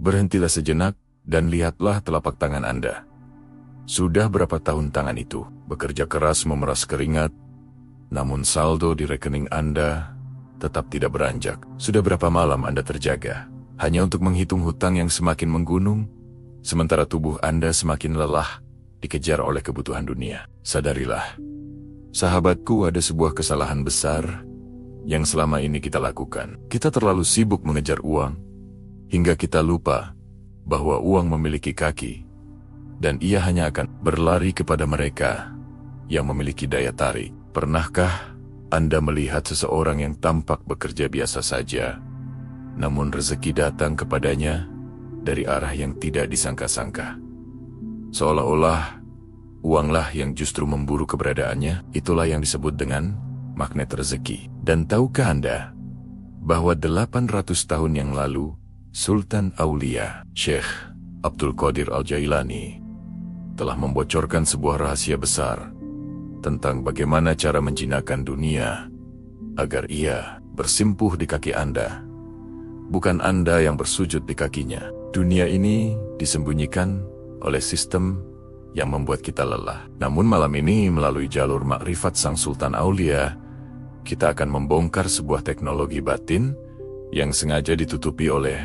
Berhentilah sejenak dan lihatlah telapak tangan Anda. Sudah berapa tahun tangan itu bekerja keras memeras keringat, namun saldo di rekening Anda tetap tidak beranjak. Sudah berapa malam Anda terjaga hanya untuk menghitung hutang yang semakin menggunung, sementara tubuh Anda semakin lelah dikejar oleh kebutuhan dunia. Sadarilah, sahabatku, ada sebuah kesalahan besar yang selama ini kita lakukan. Kita terlalu sibuk mengejar uang, hingga kita lupa bahwa uang memiliki kaki, dan ia hanya akan berlari kepada mereka yang memiliki daya tarik. Pernahkah Anda melihat seseorang yang tampak bekerja biasa saja, namun rezeki datang kepadanya dari arah yang tidak disangka-sangka? Seolah-olah uanglah yang justru memburu keberadaannya. Itulah yang disebut dengan magnet rezeki. Dan tahukah Anda bahwa 800 tahun yang lalu, Sultan Aulia, Syekh Abdul Qadir Al-Jailani, telah membocorkan sebuah rahasia besar tentang bagaimana cara menjinakkan dunia agar ia bersimpuh di kaki Anda, bukan Anda yang bersujud di kakinya. Dunia ini disembunyikan oleh sistem yang membuat kita lelah. Namun malam ini melalui jalur makrifat Sang Sultan Aulia, kita akan membongkar sebuah teknologi batin yang sengaja ditutupi oleh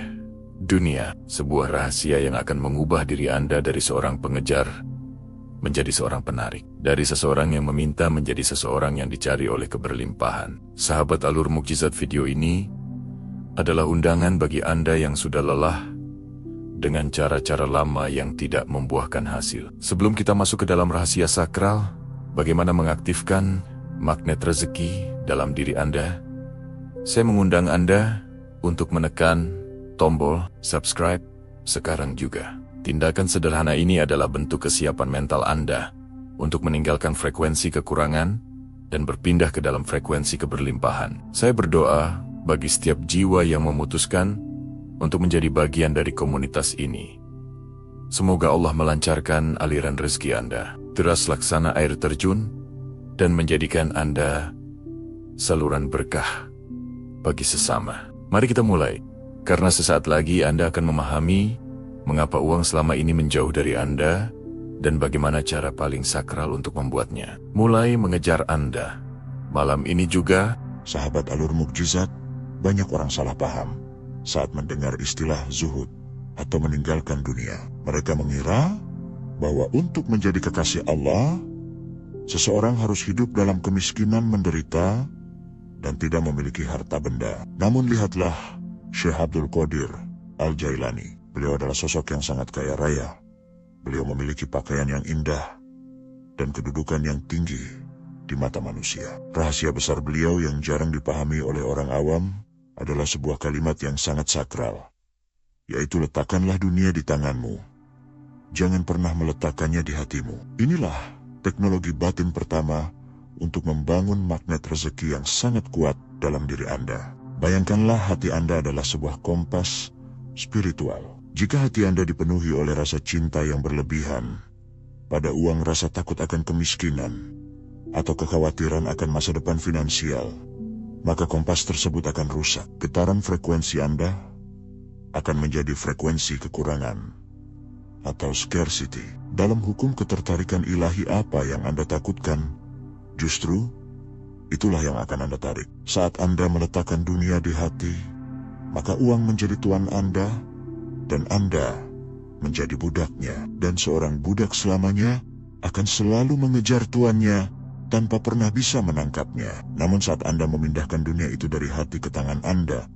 dunia. Sebuah rahasia yang akan mengubah diri Anda dari seorang pengejar menjadi seorang penarik, dari seseorang yang meminta menjadi seseorang yang dicari oleh keberlimpahan. Sahabat Alur Mukjizat, video ini adalah undangan bagi Anda yang sudah lelah dengan cara-cara lama yang tidak membuahkan hasil. Sebelum kita masuk ke dalam rahasia sakral, bagaimana mengaktifkan magnet rezeki dalam diri Anda, saya mengundang Anda untuk menekan tombol subscribe sekarang juga. Tindakan sederhana ini adalah bentuk kesiapan mental Anda untuk meninggalkan frekuensi kekurangan dan berpindah ke dalam frekuensi keberlimpahan. Saya berdoa bagi setiap jiwa yang memutuskan untuk menjadi bagian dari komunitas ini. Semoga Allah melancarkan aliran rezeki Anda, deras laksana air terjun, dan menjadikan Anda saluran berkah bagi sesama. Mari kita mulai. Karena sesaat lagi Anda akan memahami mengapa uang selama ini menjauh dari Anda dan bagaimana cara paling sakral untuk membuatnya mulai mengejar Anda. Malam ini juga, sahabat Alur Mukjizat, banyak orang salah paham saat mendengar istilah zuhud atau meninggalkan dunia. Mereka mengira bahwa untuk menjadi kekasih Allah, seseorang harus hidup dalam kemiskinan, menderita, dan tidak memiliki harta benda. Namun lihatlah Syekh Abdul Qadir Al-Jailani. Beliau adalah sosok yang sangat kaya raya. Beliau memiliki pakaian yang indah dan kedudukan yang tinggi di mata manusia. Rahasia besar beliau yang jarang dipahami oleh orang awam adalah sebuah kalimat yang sangat sakral, yaitu letakkanlah dunia di tanganmu. Jangan pernah meletakkannya di hatimu. Inilah teknologi batin pertama untuk membangun magnet rezeki yang sangat kuat dalam diri Anda. Bayangkanlah hati Anda adalah sebuah kompas spiritual. Jika hati Anda dipenuhi oleh rasa cinta yang berlebihan pada uang, rasa takut akan kemiskinan, atau kekhawatiran akan masa depan finansial, maka kompas tersebut akan rusak. Getaran frekuensi Anda akan menjadi frekuensi kekurangan atau scarcity. Dalam hukum ketertarikan ilahi, apa yang Anda takutkan, justru itulah yang akan Anda tarik. Saat Anda meletakkan dunia di hati, maka uang menjadi tuan Anda, dan Anda menjadi budaknya. Dan seorang budak selamanya akan selalu mengejar tuannya tanpa pernah bisa menangkapnya. Namun saat Anda memindahkan dunia itu dari hati ke tangan Anda,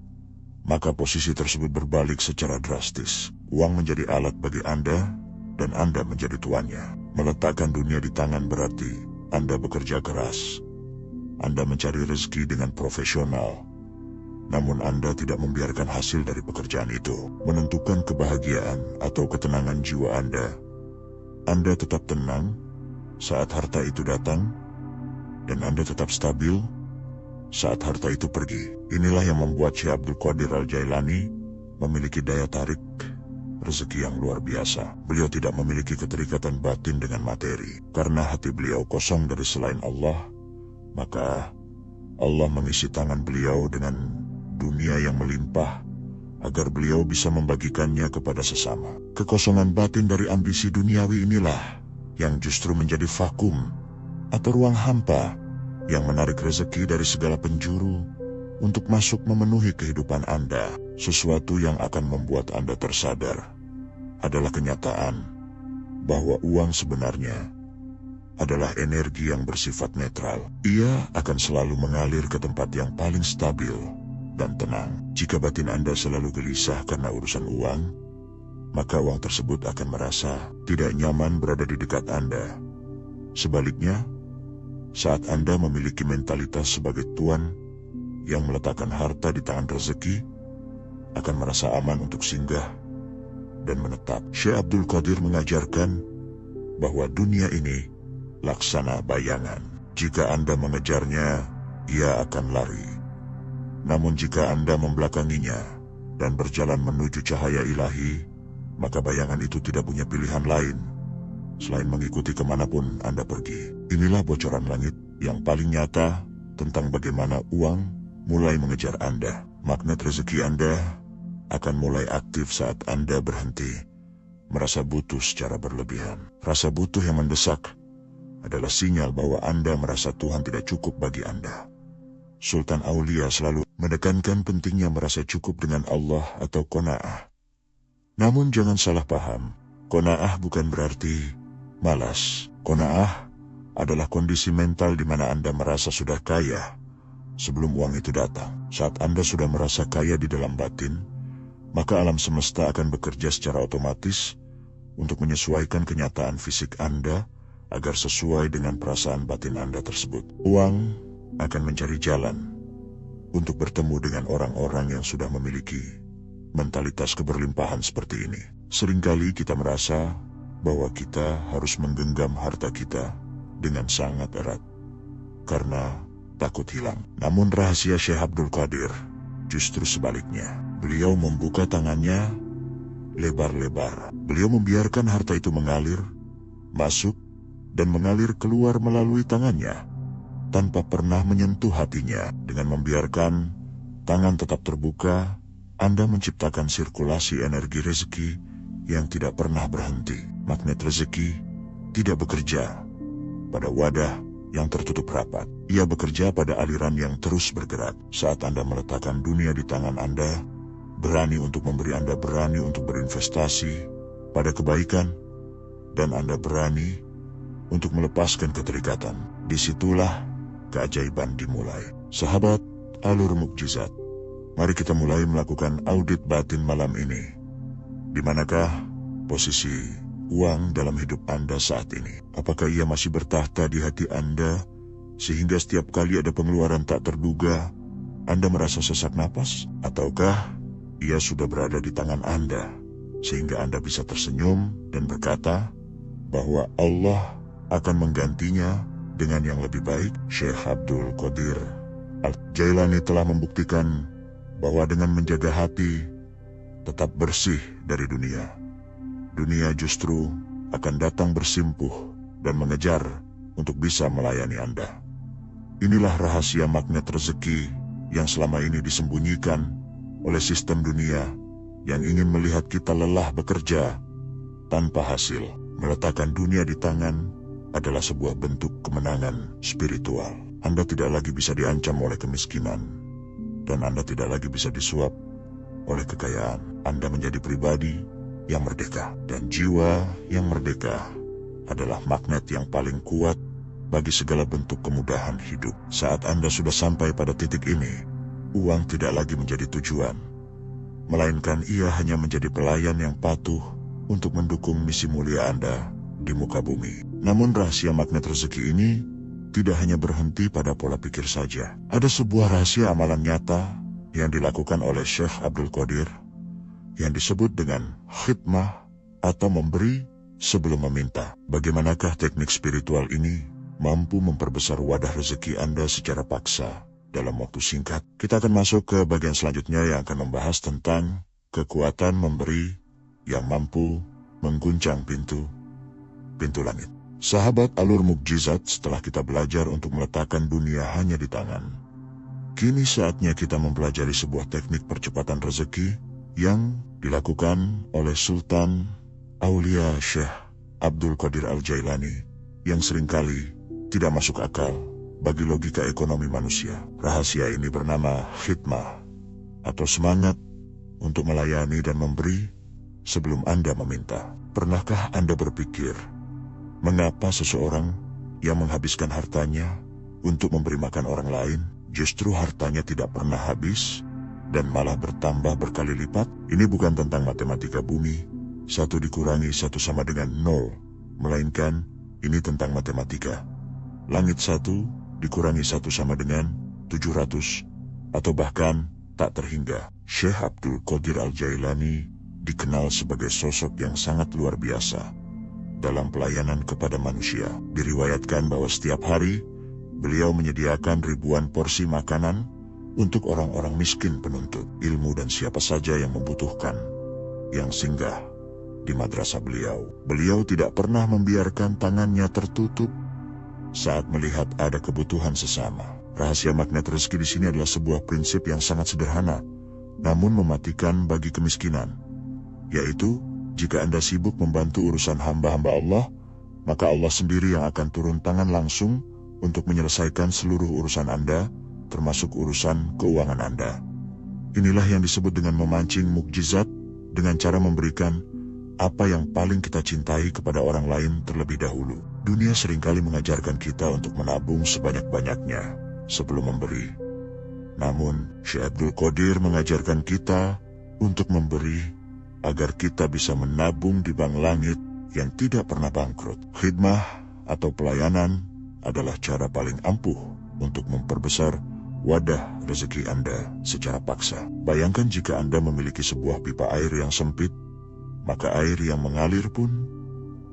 maka posisi tersebut berbalik secara drastis. Uang menjadi alat bagi Anda, dan Anda menjadi tuannya. Meletakkan dunia di tangan berarti Anda bekerja keras. Anda mencari rezeki dengan profesional, namun Anda tidak membiarkan hasil dari pekerjaan itu menentukan kebahagiaan atau ketenangan jiwa Anda. Anda tetap tenang saat harta itu datang, dan Anda tetap stabil saat harta itu pergi. Inilah yang membuat Syekh Abdul Qadir Al-Jailani memiliki daya tarik rezeki yang luar biasa. Beliau tidak memiliki keterikatan batin dengan materi. Karena hati beliau kosong dari selain Allah, maka Allah mengisi tangan beliau dengan dunia yang melimpah agar beliau bisa membagikannya kepada sesama. Kekosongan batin dari ambisi duniawi inilah yang justru menjadi vakum atau ruang hampa yang menarik rezeki dari segala penjuru untuk masuk memenuhi kehidupan Anda. Sesuatu yang akan membuat Anda tersadar adalah kenyataan bahwa uang sebenarnya adalah energi yang bersifat netral. Ia akan selalu mengalir ke tempat yang paling stabil dan tenang. Jika batin Anda selalu gelisah karena urusan uang, maka uang tersebut akan merasa tidak nyaman berada di dekat Anda. Sebaliknya, saat Anda memiliki mentalitas sebagai tuan yang meletakkan harta di tangan rezeki, akan merasa aman untuk singgah dan menetap. Syekh Abdul Qadir mengajarkan bahwa dunia ini laksana bayangan. Jika Anda mengejarnya, ia akan lari. Namun jika Anda membelakanginya dan berjalan menuju cahaya ilahi, maka bayangan itu tidak punya pilihan lain selain mengikuti kemanapun Anda pergi. Inilah bocoran langit yang paling nyata tentang bagaimana uang mulai mengejar Anda. Magnet rezeki Anda akan mulai aktif saat Anda berhenti merasa butuh secara berlebihan. Rasa butuh yang mendesak adalah sinyal bahwa Anda merasa Tuhan tidak cukup bagi Anda. Sultan Aulia selalu menekankan pentingnya merasa cukup dengan Allah atau qanaah. Namun jangan salah paham, qanaah bukan berarti malas. Qanaah adalah kondisi mental di mana Anda merasa sudah kaya sebelum uang itu datang. Saat Anda sudah merasa kaya di dalam batin, maka alam semesta akan bekerja secara otomatis untuk menyesuaikan kenyataan fisik Anda agar sesuai dengan perasaan batin Anda tersebut. Uang akan mencari jalan untuk bertemu dengan orang-orang yang sudah memiliki mentalitas keberlimpahan seperti ini. Seringkali kita merasa bahwa kita harus menggenggam harta kita dengan sangat erat karena takut hilang. Namun rahasia Syekh Abdul Qadir justru sebaliknya. Beliau membuka tangannya lebar-lebar. Beliau membiarkan harta itu mengalir, masuk, dan mengalir keluar melalui tangannya tanpa pernah menyentuh hatinya. Dengan membiarkan tangan tetap terbuka, Anda menciptakan sirkulasi energi rezeki yang tidak pernah berhenti. Magnet rezeki tidak bekerja pada wadah yang tertutup rapat. Ia bekerja pada aliran yang terus bergerak. Saat Anda meletakkan dunia di tangan Anda, berani untuk memberi, Anda berani untuk berinvestasi pada kebaikan, dan Anda berani untuk melepaskan keterikatan. Disitulah keajaiban dimulai. Sahabat Alur Mukjizat, mari kita mulai melakukan audit batin malam ini. Di manakah posisi uang dalam hidup Anda saat ini? Apakah ia masih bertahta di hati Anda sehingga setiap kali ada pengeluaran tak terduga, Anda merasa sesak napas? Ataukah ia sudah berada di tangan Anda sehingga Anda bisa tersenyum dan berkata bahwa Allah akan menggantinya dengan yang lebih baik? Syekh Abdul Qadir Al-Jailani telah membuktikan bahwa dengan menjaga hati tetap bersih dari dunia, dunia justru akan datang bersimpuh dan mengejar untuk bisa melayani Anda. Inilah rahasia magnet rezeki yang selama ini disembunyikan oleh sistem dunia yang ingin melihat kita lelah bekerja tanpa hasil. Meletakkan dunia di tangan adalah sebuah bentuk kemenangan spiritual. Anda tidak lagi bisa diancam oleh kemiskinan, dan Anda tidak lagi bisa disuap oleh kekayaan. Anda menjadi pribadi yang merdeka, dan jiwa yang merdeka adalah magnet yang paling kuat bagi segala bentuk kemudahan hidup. Saat Anda sudah sampai pada titik ini, uang tidak lagi menjadi tujuan, melainkan ia hanya menjadi pelayan yang patuh untuk mendukung misi mulia Anda di muka bumi. Namun rahasia magnet rezeki ini tidak hanya berhenti pada pola pikir saja. Ada sebuah rahasia amalan nyata yang dilakukan oleh Syekh Abdul Qadir yang disebut dengan khidmah atau memberi sebelum meminta. Bagaimanakah teknik spiritual ini mampu memperbesar wadah rezeki Anda secara paksa dalam waktu singkat? Kita akan masuk ke bagian selanjutnya yang akan membahas tentang kekuatan memberi yang mampu mengguncang pintu langit. Sahabat Alur Mukjizat, setelah kita belajar untuk meletakkan dunia hanya di tangan, kini saatnya kita mempelajari sebuah teknik percepatan rezeki yang dilakukan oleh Sultan Aulia Syekh Abdul Qadir Al-Jailani yang seringkali tidak masuk akal bagi logika ekonomi manusia. Rahasia ini bernama khidmah atau semangat untuk melayani dan memberi sebelum Anda meminta. Pernahkah Anda berpikir mengapa seseorang yang menghabiskan hartanya untuk memberi makan orang lain, justru hartanya tidak pernah habis dan malah bertambah berkali lipat? Ini bukan tentang matematika bumi, 1 dikurangi 1 sama dengan 0, melainkan ini tentang matematika. Langit 1 dikurangi 1 sama dengan 700, atau bahkan tak terhingga. Syekh Abdul Qadir Al-Jailani dikenal sebagai sosok yang sangat luar biasa dalam pelayanan kepada manusia. Diriwayatkan bahwa setiap hari beliau menyediakan ribuan porsi makanan untuk orang-orang miskin penuntut ilmu dan siapa saja yang membutuhkan yang singgah di madrasah beliau. Beliau tidak pernah membiarkan tangannya tertutup saat melihat ada kebutuhan sesama. Rahasia magnet rezeki di sini adalah sebuah prinsip yang sangat sederhana, namun mematikan bagi kemiskinan, yaitu jika Anda sibuk membantu urusan hamba-hamba Allah, maka Allah sendiri yang akan turun tangan langsung untuk menyelesaikan seluruh urusan Anda, termasuk urusan keuangan Anda. Inilah yang disebut dengan memancing mukjizat dengan cara memberikan apa yang paling kita cintai kepada orang lain terlebih dahulu. Dunia seringkali mengajarkan kita untuk menabung sebanyak-banyaknya sebelum memberi. Namun, Syekh Abdul Qadir mengajarkan kita untuk memberi agar kita bisa menabung di bank langit yang tidak pernah bangkrut. Khidmah atau pelayanan adalah cara paling ampuh untuk memperbesar wadah rezeki Anda secara paksa. Bayangkan jika Anda memiliki sebuah pipa air yang sempit, maka air yang mengalir pun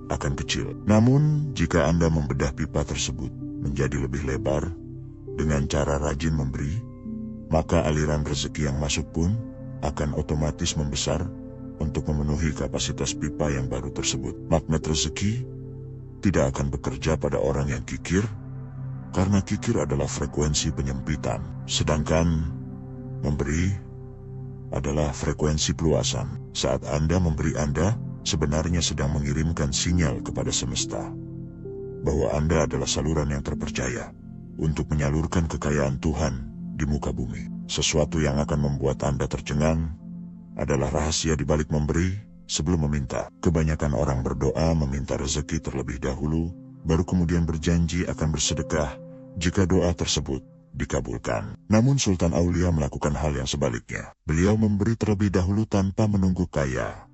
akan kecil. Namun, jika Anda membedah pipa tersebut menjadi lebih lebar dengan cara rajin memberi, maka aliran rezeki yang masuk pun akan otomatis membesar untuk memenuhi kapasitas pipa yang baru tersebut. Magnet rezeki tidak akan bekerja pada orang yang kikir, karena kikir adalah frekuensi penyempitan, sedangkan memberi adalah frekuensi peluasan. Saat Anda memberi, Anda sebenarnya sedang mengirimkan sinyal kepada semesta bahwa Anda adalah saluran yang terpercaya untuk menyalurkan kekayaan Tuhan di muka bumi. Sesuatu yang akan membuat Anda tercengang adalah rahasia di balik memberi sebelum meminta. Kebanyakan orang berdoa meminta rezeki terlebih dahulu, baru kemudian berjanji akan bersedekah jika doa tersebut dikabulkan. Namun Sultan Aulia melakukan hal yang sebaliknya. Beliau memberi terlebih dahulu tanpa menunggu kaya.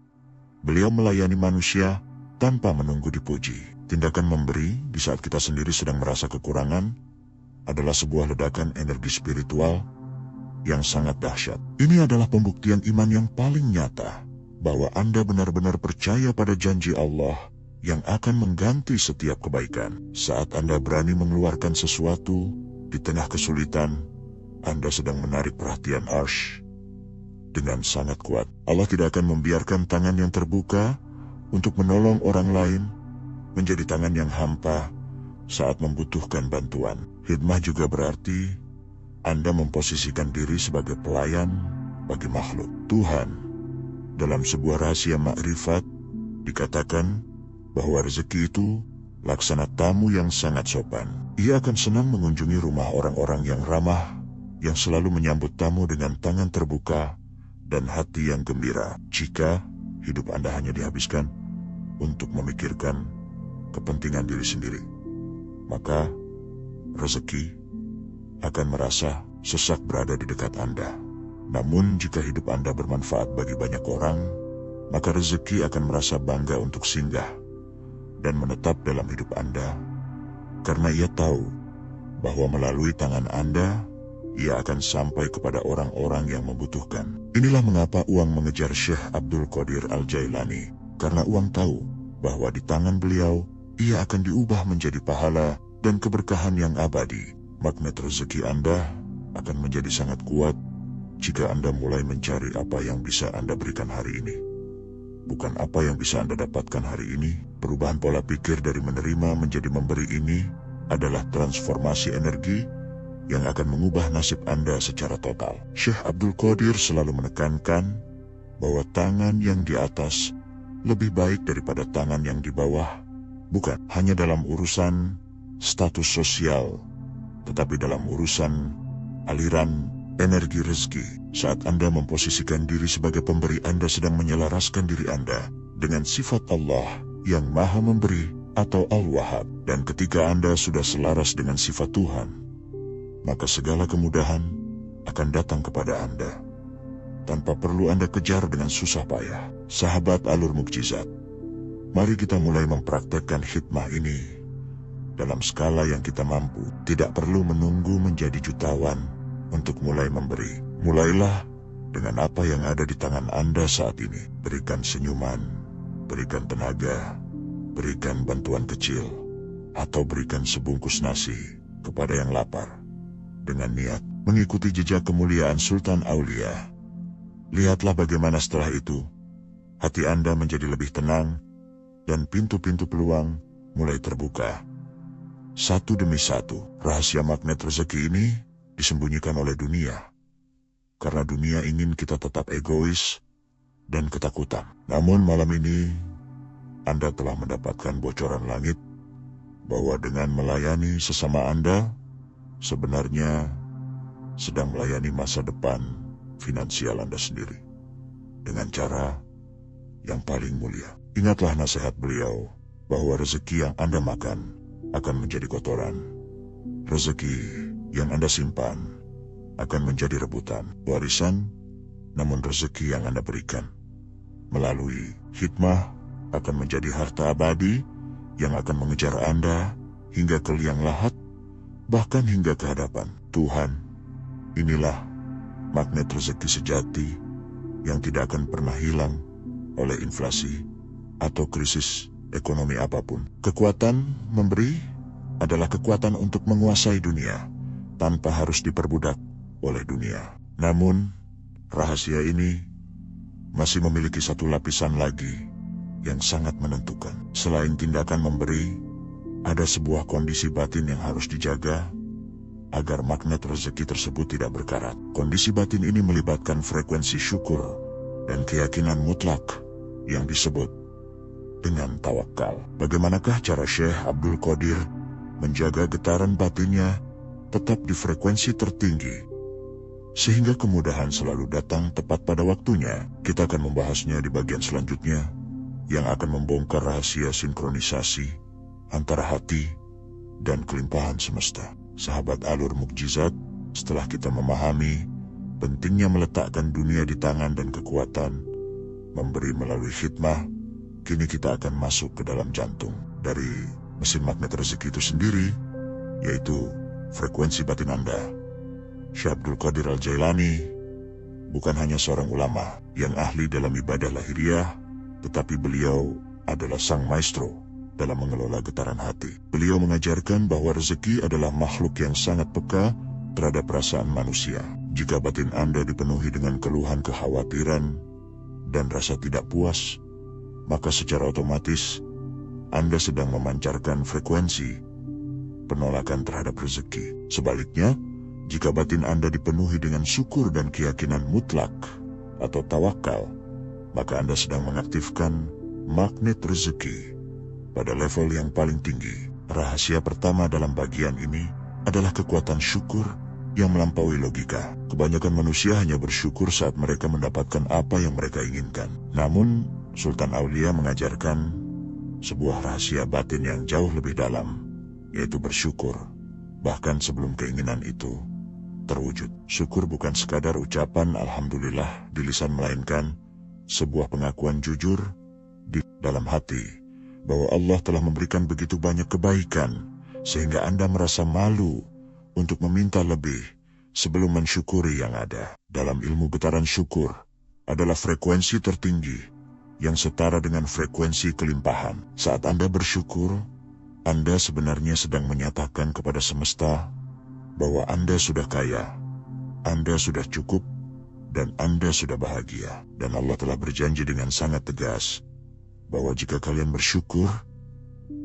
Beliau melayani manusia tanpa menunggu dipuji. Tindakan memberi di saat kita sendiri sedang merasa kekurangan adalah sebuah ledakan energi spiritual yang sangat dahsyat. Ini adalah pembuktian iman yang paling nyata bahwa Anda benar-benar percaya pada janji Allah yang akan mengganti setiap kebaikan. Saat Anda berani mengeluarkan sesuatu di tengah kesulitan, Anda sedang menarik perhatian Arsy dengan sangat kuat. Allah tidak akan membiarkan tangan yang terbuka untuk menolong orang lain menjadi tangan yang hampa saat membutuhkan bantuan. Khidmah juga berarti Anda memposisikan diri sebagai pelayan bagi makhluk Tuhan. Dalam sebuah rahasia makrifat, dikatakan bahwa rezeki itu laksana tamu yang sangat sopan. Ia akan senang mengunjungi rumah orang-orang yang ramah, yang selalu menyambut tamu dengan tangan terbuka dan hati yang gembira. Jika hidup Anda hanya dihabiskan untuk memikirkan kepentingan diri sendiri, maka rezeki akan merasa sesak berada di dekat Anda. Namun jika hidup Anda bermanfaat bagi banyak orang, maka rezeki akan merasa bangga untuk singgah dan menetap dalam hidup Anda, karena ia tahu bahwa melalui tangan Anda, ia akan sampai kepada orang-orang yang membutuhkan. Inilah mengapa uang mengejar Syekh Abdul Qadir Al-Jailani, karena uang tahu bahwa di tangan beliau, ia akan diubah menjadi pahala dan keberkahan yang abadi. Magnet rezeki Anda akan menjadi sangat kuat jika Anda mulai mencari apa yang bisa Anda berikan hari ini, bukan apa yang bisa Anda dapatkan hari ini. Perubahan pola pikir dari menerima menjadi memberi ini adalah transformasi energi yang akan mengubah nasib Anda secara total. Syekh Abdul Qadir selalu menekankan bahwa tangan yang di atas lebih baik daripada tangan yang di bawah, bukan hanya dalam urusan status sosial, tetapi dalam urusan aliran energi rezeki. Saat Anda memposisikan diri sebagai pemberi, Anda sedang menyelaraskan diri Anda dengan sifat Allah yang Maha Memberi atau Al-Wahhab. Dan ketika Anda sudah selaras dengan sifat Tuhan, maka segala kemudahan akan datang kepada Anda tanpa perlu Anda kejar dengan susah payah. Sahabat Alur Mukjizat, mari kita mulai mempraktekkan hikmah ini dalam skala yang kita mampu. Tidak perlu menunggu menjadi jutawan untuk mulai memberi. Mulailah dengan apa yang ada di tangan Anda saat ini. Berikan senyuman, berikan tenaga, berikan bantuan kecil, atau berikan sebungkus nasi kepada yang lapar, dengan niat mengikuti jejak kemuliaan Sultan Aulia. Lihatlah bagaimana setelah itu hati Anda menjadi lebih tenang dan pintu-pintu peluang mulai terbuka. Satu demi satu, rahasia magnet rezeki ini disembunyikan oleh dunia, karena dunia ingin kita tetap egois dan ketakutan. Namun malam ini Anda telah mendapatkan bocoran langit bahwa dengan melayani sesama Anda, sebenarnya sedang melayani masa depan finansial Anda sendiri dengan cara yang paling mulia. Ingatlah nasihat beliau bahwa rezeki yang Anda makan akan menjadi kotoran. Rezeki yang Anda simpan akan menjadi rebutan, warisan. Namun rezeki yang Anda berikan melalui hikmah akan menjadi harta abadi yang akan mengejar Anda hingga ke liang lahat, bahkan hingga ke hadapan Tuhan. Inilah magnet rezeki sejati yang tidak akan pernah hilang oleh inflasi atau krisis ekonomi apapun. Kekuatan memberi adalah kekuatan untuk menguasai dunia tanpa harus diperbudak oleh dunia. Namun, rahasia ini masih memiliki satu lapisan lagi yang sangat menentukan. Selain tindakan memberi, ada sebuah kondisi batin yang harus dijaga agar magnet rezeki tersebut tidak berkarat. Kondisi batin ini melibatkan frekuensi syukur dan keyakinan mutlak yang disebut dengan tawakal. Bagaimanakah cara Syekh Abdul Qadir menjaga getaran batinnya tetap di frekuensi tertinggi sehingga kemudahan selalu datang tepat pada waktunya? Kita akan membahasnya di bagian selanjutnya yang akan membongkar rahasia sinkronisasi antara hati dan kelimpahan semesta. Sahabat Alur Mukjizat, setelah kita memahami pentingnya meletakkan dunia di tangan dan kekuatan memberi melalui khidmah, kini kita akan masuk ke dalam jantung dari mesin magnet rezeki itu sendiri, yaitu frekuensi batin Anda. Syekh Abdul Qadir Al-Jailani bukan hanya seorang ulama yang ahli dalam ibadah lahiriah, tetapi beliau adalah sang maestro dalam mengelola getaran hati. Beliau mengajarkan bahwa rezeki adalah makhluk yang sangat peka terhadap perasaan manusia. Jika batin Anda dipenuhi dengan keluhan, kekhawatiran, dan rasa tidak puas, maka secara otomatis Anda sedang memancarkan frekuensi penolakan terhadap rezeki. Sebaliknya, jika batin Anda dipenuhi dengan syukur dan keyakinan mutlak atau tawakal, maka Anda sedang mengaktifkan magnet rezeki pada level yang paling tinggi. Rahasia pertama dalam bagian ini adalah kekuatan syukur yang melampaui logika. Kebanyakan manusia hanya bersyukur saat mereka mendapatkan apa yang mereka inginkan. Namun, Sultan Aulia mengajarkan sebuah rahasia batin yang jauh lebih dalam, yaitu bersyukur bahkan sebelum keinginan itu terwujud. Syukur bukan sekadar ucapan alhamdulillah di lisan, melainkan sebuah pengakuan jujur di dalam hati bahwa Allah telah memberikan begitu banyak kebaikan sehingga Anda merasa malu untuk meminta lebih sebelum mensyukuri yang ada. Dalam ilmu getaran syukur adalah frekuensi tertinggi yang setara dengan frekuensi kelimpahan. Saat Anda bersyukur, Anda sebenarnya sedang menyatakan kepada semesta bahwa Anda sudah kaya, Anda sudah cukup, dan Anda sudah bahagia. Dan Allah telah berjanji dengan sangat tegas bahwa jika kalian bersyukur,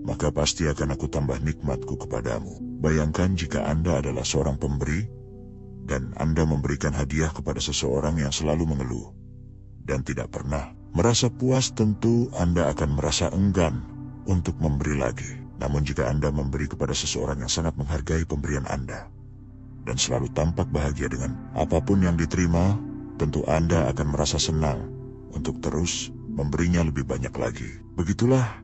maka pasti akan aku tambah nikmatku kepadamu. Bayangkan jika Anda adalah seorang pemberi, dan Anda memberikan hadiah kepada seseorang yang selalu mengeluh dan tidak pernah merasa puas, tentu Anda akan merasa enggan untuk memberi lagi. Namun jika Anda memberi kepada seseorang yang sangat menghargai pemberian Anda dan selalu tampak bahagia dengan apapun yang diterima, tentu Anda akan merasa senang untuk terus memberinya lebih banyak lagi. Begitulah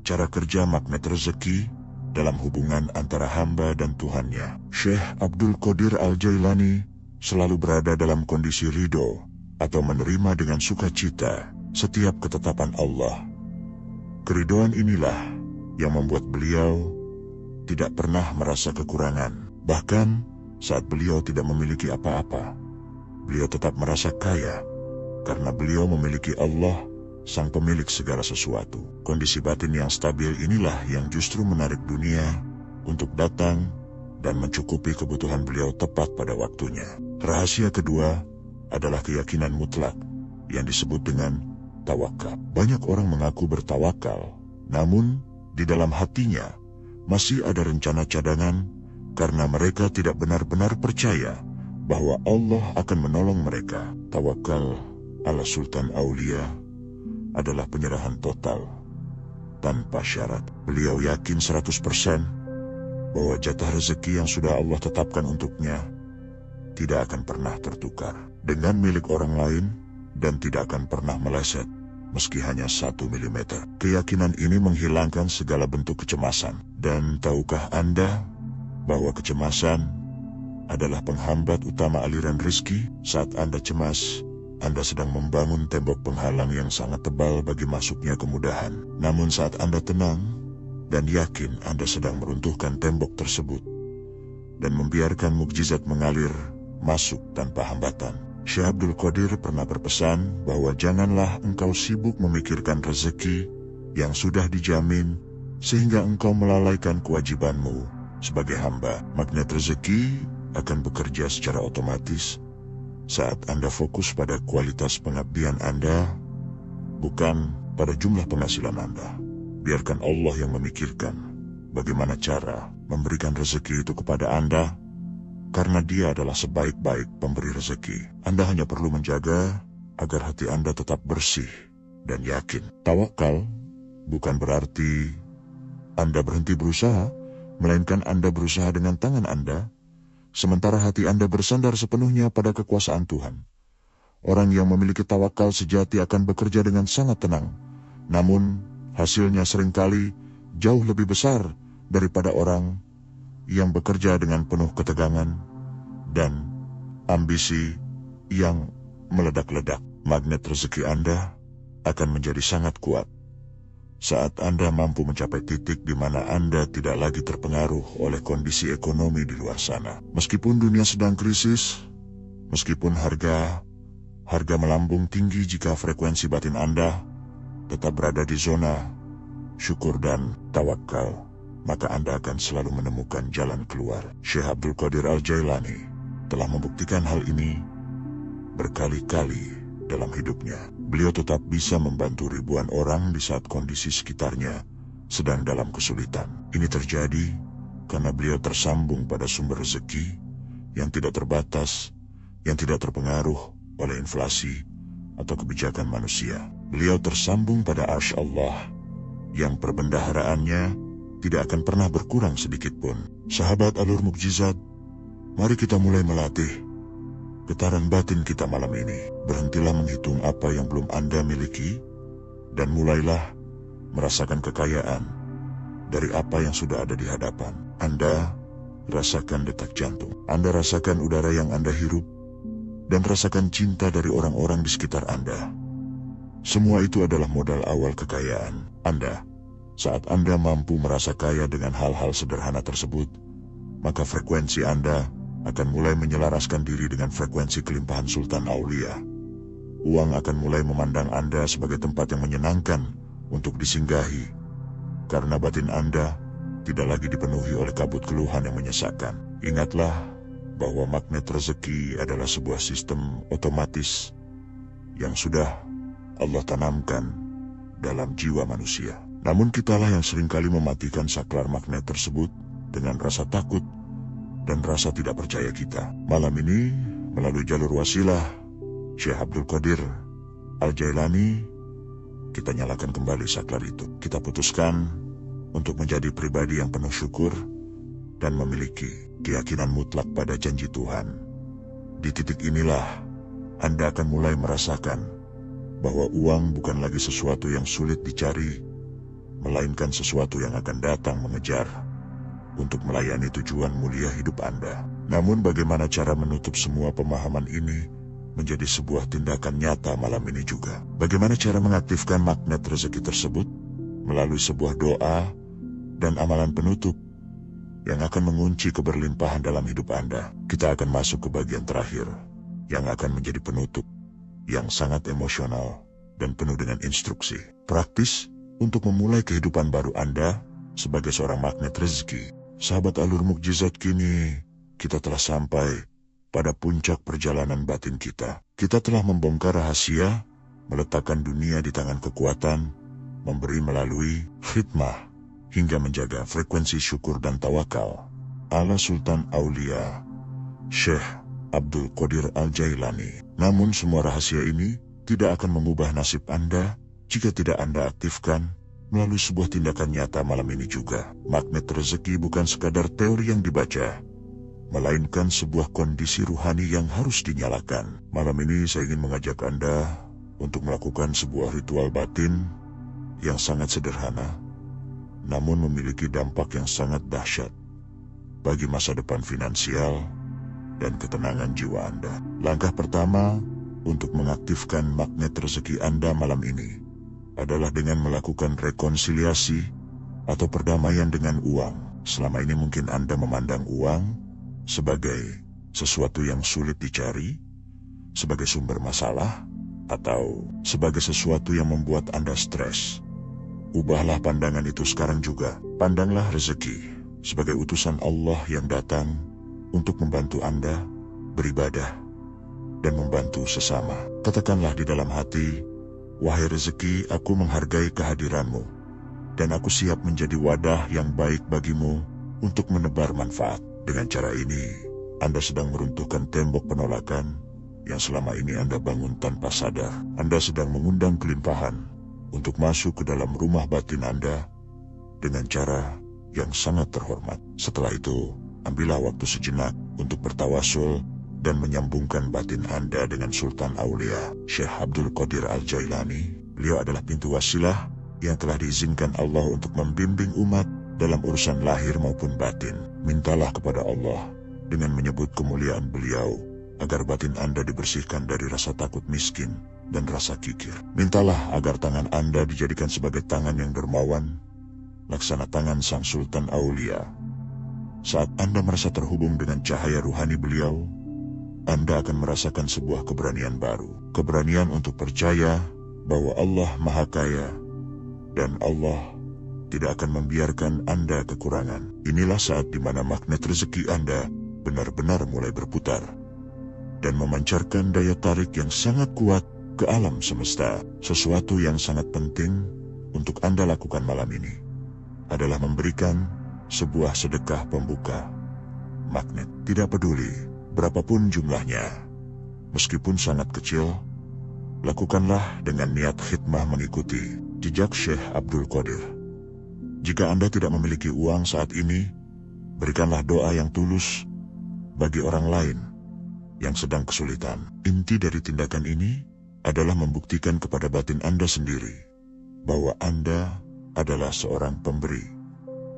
cara kerja magnet rezeki dalam hubungan antara hamba dan Tuhannya. Syekh Abdul Qadir Al-Jailani selalu berada dalam kondisi ridho atau menerima dengan sukacita setiap ketetapan Allah. Keridhaan inilah yang membuat beliau tidak pernah merasa kekurangan. Bahkan saat beliau tidak memiliki apa-apa, beliau tetap merasa kaya karena beliau memiliki Allah, sang pemilik segala sesuatu. Kondisi batin yang stabil inilah yang justru menarik dunia untuk datang dan mencukupi kebutuhan beliau tepat pada waktunya. Rahasia kedua adalah keyakinan mutlak yang disebut dengan tawakal. Banyak orang mengaku bertawakal, namun di dalam hatinya masih ada rencana cadangan karena mereka tidak benar-benar percaya bahwa Allah akan menolong mereka. Tawakal ala Sultan Aulia adalah penyerahan total tanpa syarat. Beliau yakin 100% bahwa jatah rezeki yang sudah Allah tetapkan untuknya tidak akan pernah tertukar dengan milik orang lain dan tidak akan pernah meleset meski hanya 1 milimeter. Keyakinan ini menghilangkan segala bentuk kecemasan. Dan tahukah Anda bahwa kecemasan adalah penghambat utama aliran rezeki? Saat Anda cemas, Anda sedang membangun tembok penghalang yang sangat tebal bagi masuknya kemudahan. Namun saat Anda tenang dan yakin, Anda sedang meruntuhkan tembok tersebut dan membiarkan mukjizat mengalir masuk tanpa hambatan. Syekh Abdul Qadir pernah berpesan bahwa janganlah engkau sibuk memikirkan rezeki yang sudah dijamin sehingga engkau melalaikan kewajibanmu sebagai hamba. Magnet rezeki akan bekerja secara otomatis saat Anda fokus pada kualitas pengabdian Anda, bukan pada jumlah penghasilan Anda. Biarkan Allah yang memikirkan bagaimana cara memberikan rezeki itu kepada Anda, karena Dia adalah sebaik-baik pemberi rezeki. Anda hanya perlu menjaga agar hati Anda tetap bersih dan yakin. Tawakal bukan berarti Anda berhenti berusaha, melainkan Anda berusaha dengan tangan Anda, sementara hati Anda bersandar sepenuhnya pada kekuasaan Tuhan. Orang yang memiliki tawakal sejati akan bekerja dengan sangat tenang, namun hasilnya seringkali jauh lebih besar daripada orang yang bekerja dengan penuh ketegangan dan ambisi yang meledak-ledak. Magnet rezeki Anda akan menjadi sangat kuat saat Anda mampu mencapai titik di mana Anda tidak lagi terpengaruh oleh kondisi ekonomi di luar sana. Meskipun dunia sedang krisis, meskipun harga melambung tinggi, jika frekuensi batin Anda tetap berada di zona syukur dan tawakal, maka Anda akan selalu menemukan jalan keluar. Syekh Abdul Qadir Al-Jailani telah membuktikan hal ini berkali-kali dalam hidupnya. Beliau tetap bisa membantu ribuan orang di saat kondisi sekitarnya sedang dalam kesulitan. Ini terjadi karena beliau tersambung pada sumber rezeki yang tidak terbatas, yang tidak terpengaruh oleh inflasi atau kebijakan manusia. Beliau tersambung pada arsy Allah yang perbendaharaannya tidak akan pernah berkurang sedikit pun. Sahabat alur mukjizat, mari kita mulai melatih getaran batin kita malam ini. Berhentilah menghitung apa yang belum Anda miliki, dan mulailah merasakan kekayaan dari apa yang sudah ada di hadapan. Anda rasakan detak jantung, Anda rasakan udara yang Anda hirup, dan rasakan cinta dari orang-orang di sekitar Anda. Semua itu adalah modal awal kekayaan Anda. Saat Anda mampu merasa kaya dengan hal-hal sederhana tersebut, maka frekuensi Anda akan mulai menyelaraskan diri dengan frekuensi kelimpahan Sultan Aulia. Uang akan mulai memandang Anda sebagai tempat yang menyenangkan untuk disinggahi, karena batin Anda tidak lagi dipenuhi oleh kabut keluhan yang menyesakkan. Ingatlah bahwa magnet rezeki adalah sebuah sistem otomatis yang sudah Allah tanamkan dalam jiwa manusia. Namun kitalah yang seringkali mematikan saklar magnet tersebut dengan rasa takut dan rasa tidak percaya kita. Malam ini, melalui jalur wasilah, Syekh Abdul Qadir Al-Jailani, kita nyalakan kembali saklar itu. Kita putuskan untuk menjadi pribadi yang penuh syukur dan memiliki keyakinan mutlak pada janji Tuhan. Di titik inilah Anda akan mulai merasakan bahwa uang bukan lagi sesuatu yang sulit dicari, melainkan sesuatu yang akan datang mengejar untuk melayani tujuan mulia hidup Anda. Namun bagaimana cara menutup semua pemahaman ini menjadi sebuah tindakan nyata malam ini juga? Bagaimana cara mengaktifkan magnet rezeki tersebut? Melalui sebuah doa dan amalan penutup yang akan mengunci keberlimpahan dalam hidup Anda. Kita akan masuk ke bagian terakhir yang akan menjadi penutup yang sangat emosional dan penuh dengan instruksi praktis untuk memulai kehidupan baru Anda sebagai seorang magnet rezeki. Sahabat Alur Mukjizat, kini kita telah sampai pada puncak perjalanan batin kita. Kita telah membongkar rahasia, meletakkan dunia di tangan kekuatan, memberi melalui khidmah, hingga menjaga frekuensi syukur dan tawakal ala Sultan Aulia, Syekh Abdul Qadir Al-Jailani. Namun semua rahasia ini tidak akan mengubah nasib Anda jika tidak Anda aktifkan melalui sebuah tindakan nyata malam ini juga. Magnet rezeki bukan sekadar teori yang dibaca, melainkan sebuah kondisi ruhani yang harus dinyalakan. Malam ini saya ingin mengajak Anda untuk melakukan sebuah ritual batin yang sangat sederhana, namun memiliki dampak yang sangat dahsyat bagi masa depan finansial dan ketenangan jiwa Anda. Langkah pertama untuk mengaktifkan magnet rezeki Anda malam ini adalah dengan melakukan rekonsiliasi atau perdamaian dengan uang. Selama ini mungkin Anda memandang uang sebagai sesuatu yang sulit dicari, sebagai sumber masalah, atau sebagai sesuatu yang membuat Anda stres. Ubahlah pandangan itu sekarang juga. Pandanglah rezeki sebagai utusan Allah yang datang untuk membantu Anda beribadah dan membantu sesama. Katakanlah di dalam hati, "Wahai rezeki, aku menghargai kehadiranmu, dan aku siap menjadi wadah yang baik bagimu untuk menebar manfaat." Dengan cara ini, Anda sedang meruntuhkan tembok penolakan yang selama ini Anda bangun tanpa sadar. Anda sedang mengundang kelimpahan untuk masuk ke dalam rumah batin Anda dengan cara yang sangat terhormat. Setelah itu, ambillah waktu sejenak untuk bertawasul dan menyambungkan batin Anda dengan Sultan Aulia, Syekh Abdul Qadir Al-Jailani. Beliau adalah pintu wasilah yang telah diizinkan Allah untuk membimbing umat dalam urusan lahir maupun batin. Mintalah kepada Allah dengan menyebut kemuliaan beliau agar batin Anda dibersihkan dari rasa takut miskin dan rasa kikir. Mintalah agar tangan Anda dijadikan sebagai tangan yang dermawan, laksana tangan Sang Sultan Aulia. Saat Anda merasa terhubung dengan cahaya ruhani beliau, Anda akan merasakan sebuah keberanian baru. Keberanian untuk percaya bahwa Allah Maha Kaya dan Allah tidak akan membiarkan Anda kekurangan. Inilah saat di mana magnet rezeki Anda benar-benar mulai berputar dan memancarkan daya tarik yang sangat kuat ke alam semesta. Sesuatu yang sangat penting untuk Anda lakukan malam ini adalah memberikan sebuah sedekah pembuka magnet. Tidak peduli berapapun jumlahnya, meskipun sangat kecil, lakukanlah dengan niat khidmah mengikuti jejak Syekh Abdul Qadir. Jika Anda tidak memiliki uang saat ini, berikanlah doa yang tulus bagi orang lain yang sedang kesulitan. Inti dari tindakan ini adalah membuktikan kepada batin Anda sendiri bahwa Anda adalah seorang pemberi,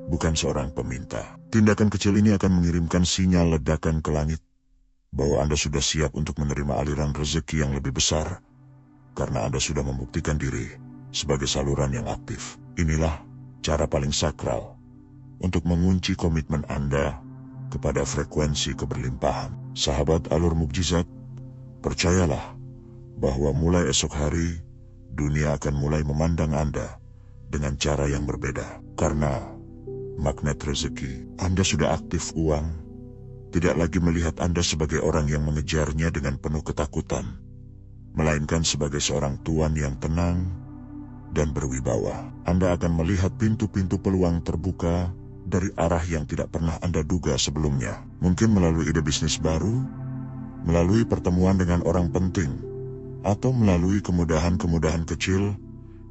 bukan seorang peminta. Tindakan kecil ini akan mengirimkan sinyal ledakan ke langit bahwa Anda sudah siap untuk menerima aliran rezeki yang lebih besar, karena Anda sudah membuktikan diri sebagai saluran yang aktif. Inilah cara paling sakral untuk mengunci komitmen Anda kepada frekuensi keberlimpahan. Sahabat Alur Mukjizat, percayalah bahwa mulai esok hari, dunia akan mulai memandang Anda dengan cara yang berbeda. Karena magnet rezeki Anda sudah aktif, uang tidak lagi melihat Anda sebagai orang yang mengejarnya dengan penuh ketakutan, melainkan sebagai seorang tuan yang tenang dan berwibawa. Anda akan melihat pintu-pintu peluang terbuka dari arah yang tidak pernah Anda duga sebelumnya. Mungkin melalui ide bisnis baru, melalui pertemuan dengan orang penting, atau melalui kemudahan-kemudahan kecil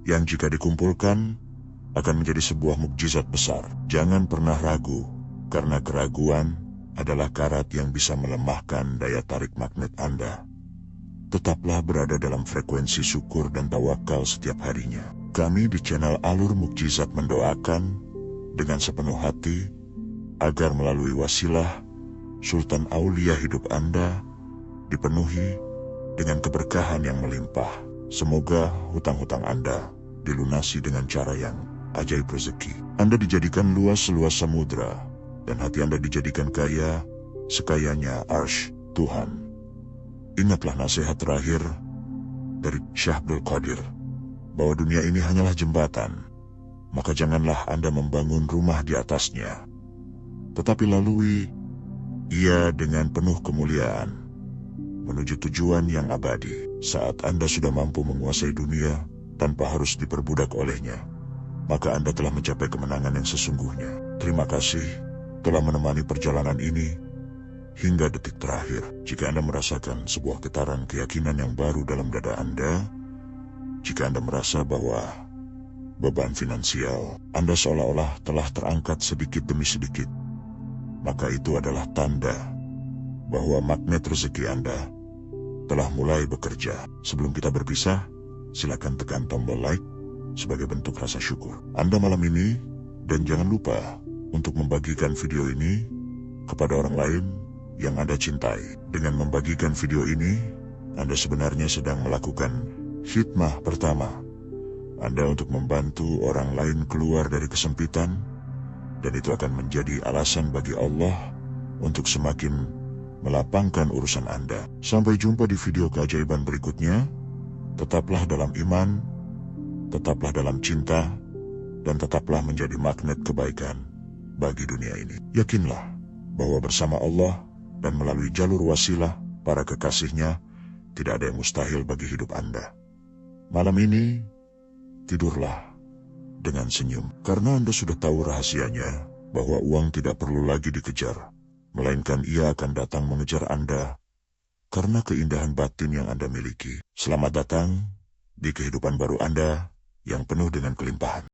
yang jika dikumpulkan akan menjadi sebuah mukjizat besar. Jangan pernah ragu, karena keraguan adalah karat yang bisa melemahkan daya tarik magnet Anda. Tetaplah berada dalam frekuensi syukur dan tawakal setiap harinya. Kami di channel Alur Mukjizat mendoakan dengan sepenuh hati agar melalui wasilah Sultan Aulia hidup Anda dipenuhi dengan keberkahan yang melimpah. Semoga hutang-hutang Anda dilunasi dengan cara yang ajaib rezeki. Anda dijadikan luas-luas samudra, dan hati Anda dijadikan kaya sekayanya arsy Tuhan. Ingatlah nasihat terakhir dari Syekh Abdul Qadir, bahwa dunia ini hanyalah jembatan, maka janganlah Anda membangun rumah di atasnya, tetapi lalui ia dengan penuh kemuliaan, menuju tujuan yang abadi. Saat Anda sudah mampu menguasai dunia tanpa harus diperbudak olehnya, maka Anda telah mencapai kemenangan yang sesungguhnya. Terima kasih telah menemani perjalanan ini hingga detik terakhir. Jika Anda merasakan sebuah getaran keyakinan yang baru dalam dada Anda, jika Anda merasa bahwa beban finansial Anda seolah-olah telah terangkat sedikit demi sedikit, maka itu adalah tanda bahwa magnet rezeki Anda telah mulai bekerja. Sebelum kita berpisah, silakan tekan tombol like sebagai bentuk rasa syukur Anda malam ini, dan jangan lupa untuk membagikan video ini kepada orang lain yang Anda cintai. Dengan membagikan video ini, Anda sebenarnya sedang melakukan hikmah pertama Anda untuk membantu orang lain keluar dari kesempitan, dan itu akan menjadi alasan bagi Allah untuk semakin melapangkan urusan Anda. Sampai jumpa di video keajaiban berikutnya. Tetaplah dalam iman, tetaplah dalam cinta, dan tetaplah menjadi magnet kebaikan bagi dunia ini. Yakinlah bahwa bersama Allah dan melalui jalur wasilah para kekasihnya, tidak ada yang mustahil bagi hidup Anda. Malam ini, tidurlah dengan senyum, karena Anda sudah tahu rahasianya, bahwa uang tidak perlu lagi dikejar, melainkan ia akan datang mengejar Anda, karena keindahan batin yang Anda miliki. Selamat datang di kehidupan baru Anda yang penuh dengan kelimpahan.